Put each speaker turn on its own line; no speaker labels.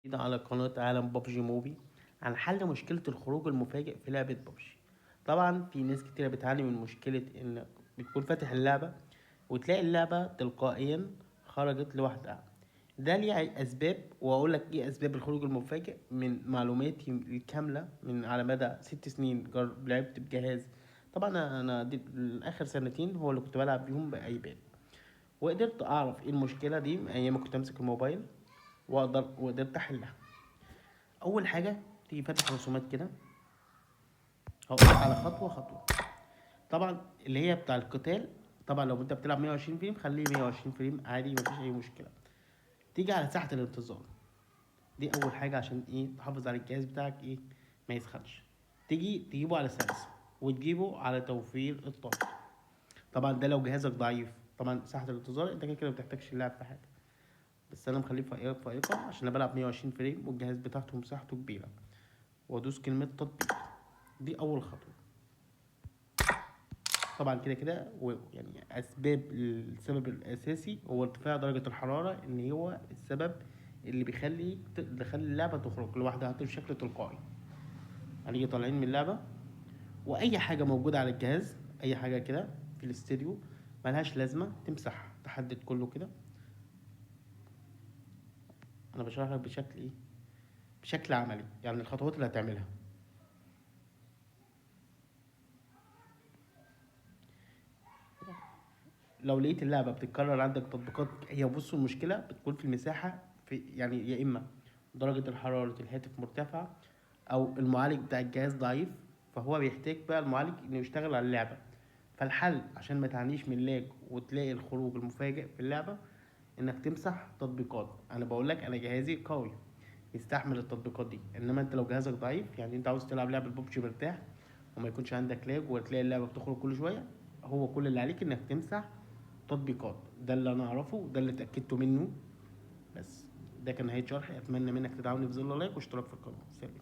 جديدة على قناة عالم بابجي موبي عن حل مشكلة الخروج المفاجئ في لعبة بابجي. طبعا في ناس كتيرة بتعاني من مشكلة انك بتكون فاتح اللعبة وتلاقي اللعبة تلقائيا خرجت لوحدها. ده ليه اسباب، واقول لك ايه اسباب الخروج المفاجئ من معلوماتي الكاملة من على مدى 6 سنين لعبت بجهاز. طبعا انا دي اخر سنتين هو اللي كنت بلعب بيهم بايباد، وقدرت اعرف ايه المشكلة دي من ايام ما كنت امسك الموبايل وقدرت احلها. اول حاجه تيجي فاتح رسومات كده، هقولك على خطوه خطوه. طبعا اللي هي بتاع القتال، طبعا لو انت بتلعب 120 فريم خليه 120 فريم عادي، مفيش اي مشكله. تيجي على ساحه الانتظار، دي اول حاجه عشان ايه تحافظ على الجهاز بتاعك ايه ما يسخنش. تيجي تجيبه على سلس وتجيبه على توفير الطاقه. طبعا ده لو جهازك ضعيف. طبعا ساحه الانتظار انت كده كده ما بتحتاجش اللعب في حاجه، بس انا مخليه فائقه عشان انا بلعب 120 فريم والجهاز بتاعته مساحته كبيره. وادوس كلمه تطبيق، دي اول خطوه. طبعا كده كده يعني السبب الاساسي هو ارتفاع درجه الحراره، ان هو السبب اللي بيخلي اللعبه تخرج لوحدها بشكل تلقائي. هنيجي طالعين من اللعبه، واي حاجه موجوده على الجهاز، اي حاجه كده في الاستديو ملهاش لازمه تمسحها، تحدد كله كده. انا بشرح لك بشكل ايه، بشكل عملي، يعني الخطوات اللي هتعملها. لو لقيت اللعبه بتتكرر عندك تطبيقات، هي بصوا المشكله بتكون في المساحه، في يعني يا اما درجه حراره الهاتف مرتفعه او المعالج بتاع الجهاز ضعيف، فهو بيحتاج بقى المعالج انه يشتغل على اللعبه. فالحل عشان ما تعانيش من لاج وتلاقي الخروج المفاجئ في اللعبه انك تمسح تطبيقات. انا بقول لك انا جهازي قوي يستحمل التطبيقات دي، انما انت لو جهازك ضعيف، يعني انت عاوز تلعب لعبه ببجي مرتاح وما يكونش عندك لاج وتلاقي اللعبه بتخرج كل شويه، هو كل اللي عليك انك تمسح تطبيقات. ده اللي انا اعرفه وده اللي اتاكدت منه. بس ده كان نهايه شرحي، اتمنى منك تدعمني بظل لايك واشتراك في القناه. سلام.